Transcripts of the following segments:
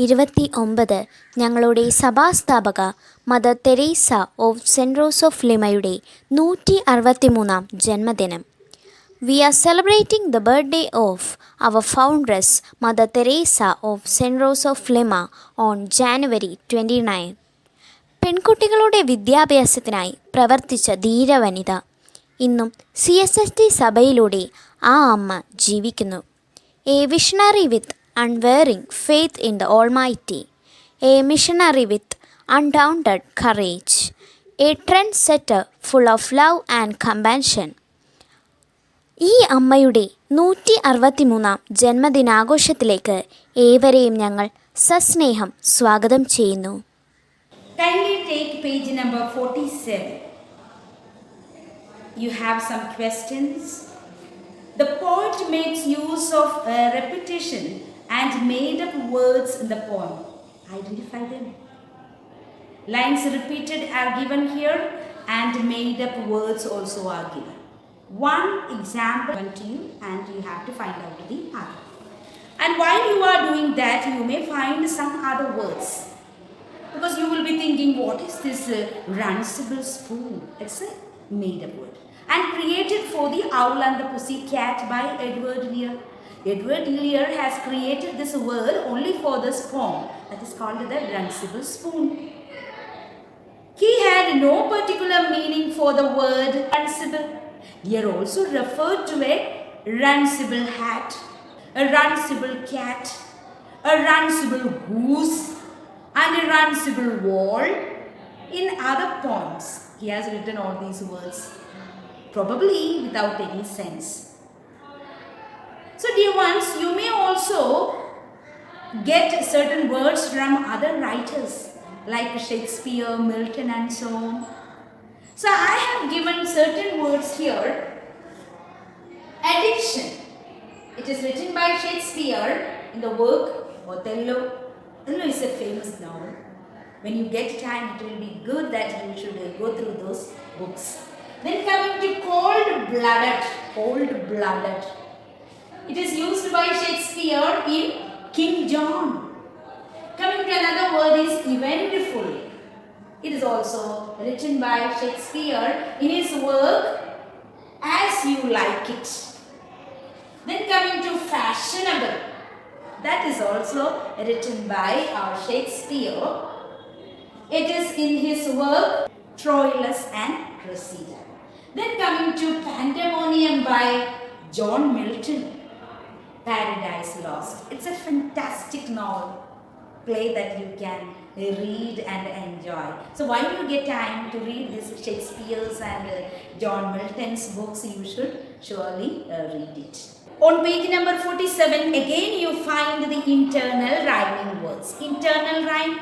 29 ഞങ്ങളുടെ സഭാസ്ഥാപക Mother Teresa of Saint Rose of ലിമയുടെ 163-ാം ജന്മദിനം. We are celebrating the birthday of our foundress, Mother Teresa of St. Rose of Lima on January 29. പെൺകുട്ടികളുടെ വിദ്യാഭ്യാസത്തിനായി പ്രവർത്തിച്ച ധീരവനിത ഇന്നും CSHT സഭയിലൂടെ ആ അമ്മ ജീവിക്കുന്നു. A visionary with unwavering faith in the Almighty, a missionary with undaunted courage, a trendsetter full of love and compassion. ഈ അമ്മയുടെ 163-ാം ജന്മദിനാഘോഷത്തിലേക്ക് ഏവരെയും ഞങ്ങൾ സസ്നേഹം സ്വാഗതം ചെയ്യുന്നു. Kindly take page number 47. You have some questions. The poet makes use of repetition and made up words in the poem. Identify them. Lines repeated are given here and made up words also are given. One example given to you and you have to find out the other. And while you are doing that, you may find some other words. Because you will be thinking, what is this runcible spoon? It's a made up word. And created for the owl and the pussycat by Edward Lear. Edward Lear has created this word only for this poem. That is called the runcible spoon. He had no particular meaning for the word runcible. Lear also referred to a runcible hat, a runcible cat, a runcible goose, and a runcible wall in other poems. He has written all these words, probably without any sense. So dear ones, you may also get certain words from other writers like Shakespeare, Milton and so on. So I have given certain words here. Addiction. It is written by Shakespeare in the work Othello. Othello is a famous novel. When you get time, it will be good that you should go through those books. Then coming to cold-blooded. Cold-blooded. It is used by Shakespeare in King John. Coming to another word is eventful. It is also written by Shakespeare in his work As You Like It. Then coming to fashionable. That is also written by our Shakespeare. It is in his work Troilus and Cressida. Then coming to pandemonium by John Milton. Paradise Lost. It's a fantastic novel, play that you can read and enjoy. So while you get time to read this Shakespeare's and John Milton's books, you should surely read it. On page number 47, again you find the internal rhyming words. Internal rhyme.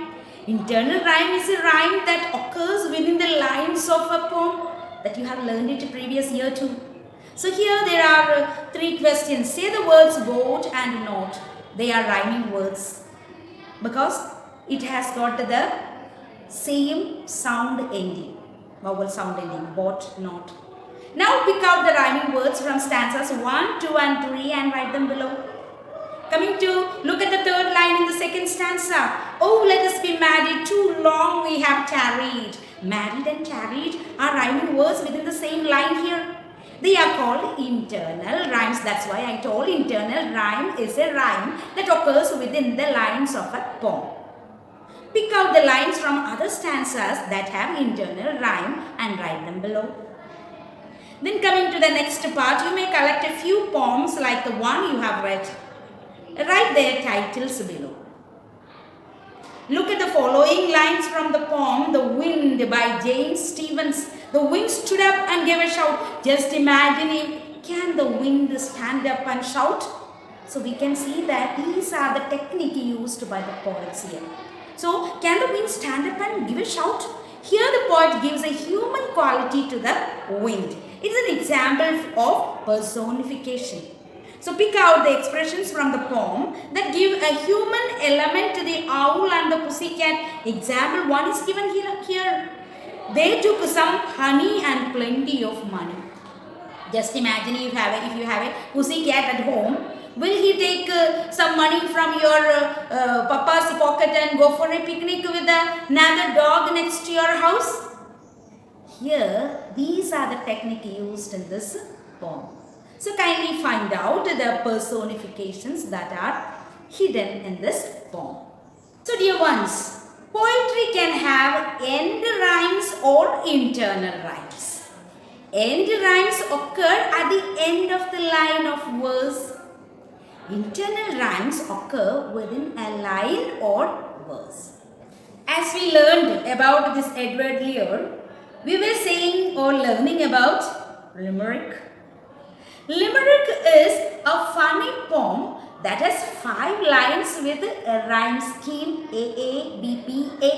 Internal rhyme is a rhyme that occurs within the lines of a poem that you have learned it previous year too. So here there are 3 questions. Say the words boat and not. They are rhyming words because it has got the same sound ending, vowel sound ending, boat, not. Now pick out the rhyming words from stanzas 1, 2 and 3 and write them below. Coming to look at the third line in the second stanza. Oh, let us be married, too long we have tarried. Married and tarried are rhyming words within the same line here. They are called internal rhymes. That's why I told internal rhyme is a rhyme that occurs within the lines of a poem. Pick out the lines from other stanzas that have internal rhyme and write them below. Then coming to the next part, you may collect a few poems like the one you have read. Write their titles below. Look at the following lines from the poem The Wind by James Stephens. The wind stood up and gave a shout. Just imagine it. Can the wind stand up and shout? So we can see that these are the technique used by the poets here. So can the wind stand up and give a shout? Here the poet gives a human quality to the wind. It's an example of personification. So pick out the expressions from the poem that give a human element to the owl and the pussycat. Example 1 is given here. They took some honey and plenty of money. Just imagine if you have a pussycat at home, will he take some money from your papa's pocket go for a picnic with another dog next to your house? Here, these are the technique used in this poem. So kindly find out the personifications that are hidden in this poem. So dear ones, poetry can have end rhymes or internal rhymes. End rhymes occur at the end of the line of verse. Internal rhymes occur within a line or verse. As we learned about this Edward Lear, we were saying or learning about limerick. Limerick is a funny poem that has 5 lines with a rhyme scheme A, B, P, A.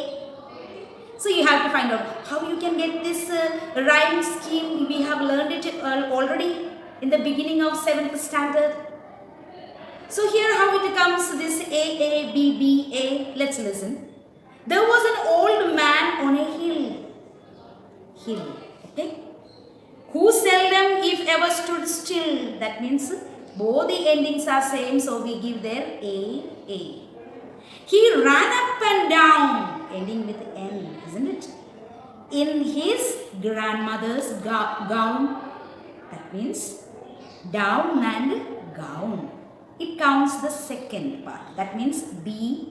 So you have to find out how you can get this rhyme scheme. We have learned it already in the beginning of 7th standard. So here how it comes, this A, B, B, A. Let's listen. There was an old man on a hill, okay, who seldom if ever stood still. That means both the endings are same, so we give there A. He ran up and down, ending with N, isn't it? In his grandmother's gown. That means down and gown. It counts the second part. That means B.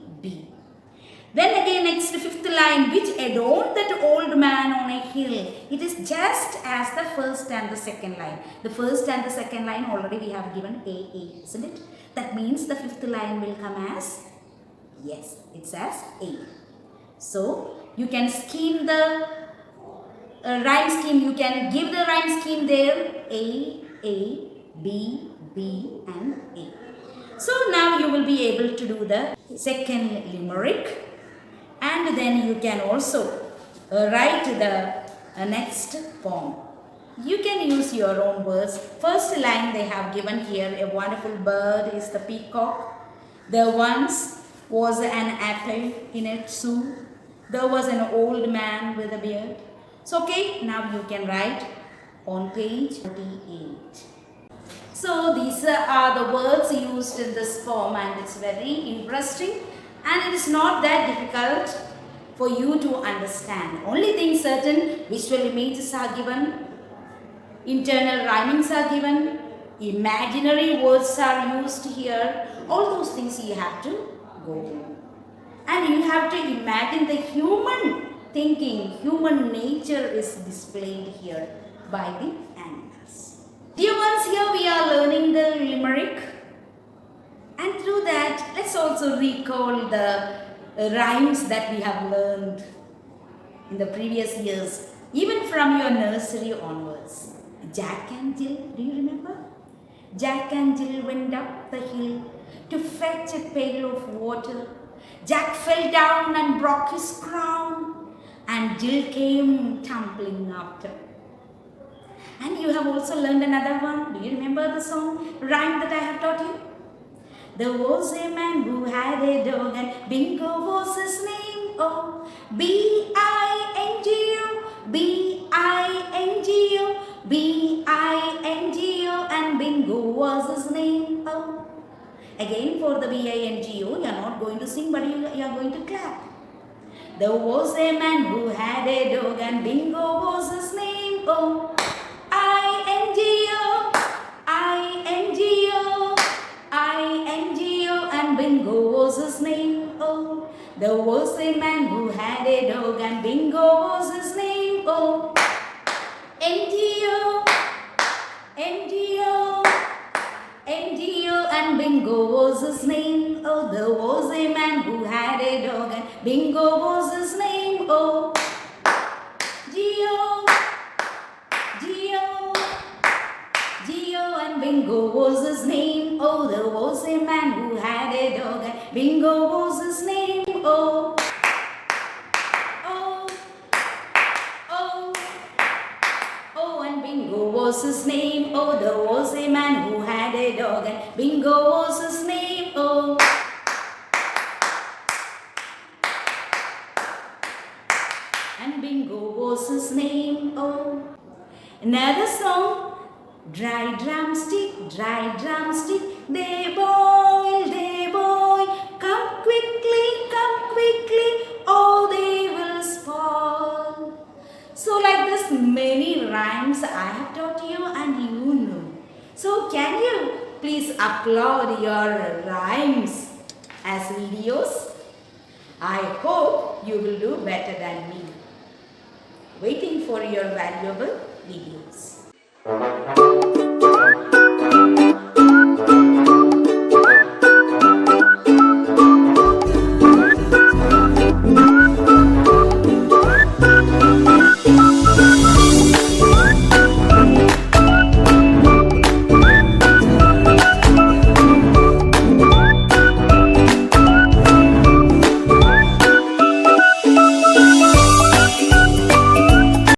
Then again next 5th line, which adorned that old man on a hill. It is just as the first and the second line. The first and the second line already we have given A, isn't it? That means the 5th line will come as, yes, it's as A. So you can scheme the rhyme scheme. You can give the rhyme scheme there, A, B, and A. So now you will be able to do the second limerick. And then you can also write the next poem. You can use your own words. First line they have given here, a wonderful bird is the peacock. There once was an apple in a zoo. There was an old man with a beard. So okay, now you can write on page 48. So these are the words used in this poem, and it's very interesting. And it is not that difficult for you to understand. Only thing certain visual images are given, internal rhymings are given, imaginary words are used here. All those things you have to go through. And you have to imagine the human thinking, human nature is displayed here by the animals. Dear ones, here we are learning the limerick. And through that, let's also recall the rhymes that we have learned in the previous years, even from your nursery onwards. Jack and Jill, do you remember? Jack and Jill went up the hill to fetch a pail of water. Jack fell down and broke his crown, and Jill came tumbling after. And you have also learned another one. Do you remember the song, rhyme that I have taught you? There was a man who had a dog, and Bingo was his name. Oh, B-I-N-G-O, B-I-N-G-O, B-I-N-G-O, and Bingo was his name. Oh, again for the B-I-N-G-O, you are not going to sing, but you are going to clap. There was a man who had a dog, and Bingo was his name. Oh, I-N-G-O, I-N-G-O, I-N-G-O, and Bingo was his name. Oh, there was a man who had a dog, and Bingo was his name. Oh, N-G-O, N-G-O, N-G-O, and Bingo was his name. Oh, there was a man who had a dog, and Bingo was his name. Oh, G-O, G-O, G-O, and Bingo was his name. Oh, there was a man who had a dog, and Bingo was his name. Oh, oh, oh, oh, and Bingo was his name. Oh, there was a man who had a dog, and Bingo was his name. Oh, and Bingo was his name. Oh, another song. Dry drumstick, they boil, come quickly, upload your rhymes as videos. I hope you will do better than me. Waiting for your valuable videos.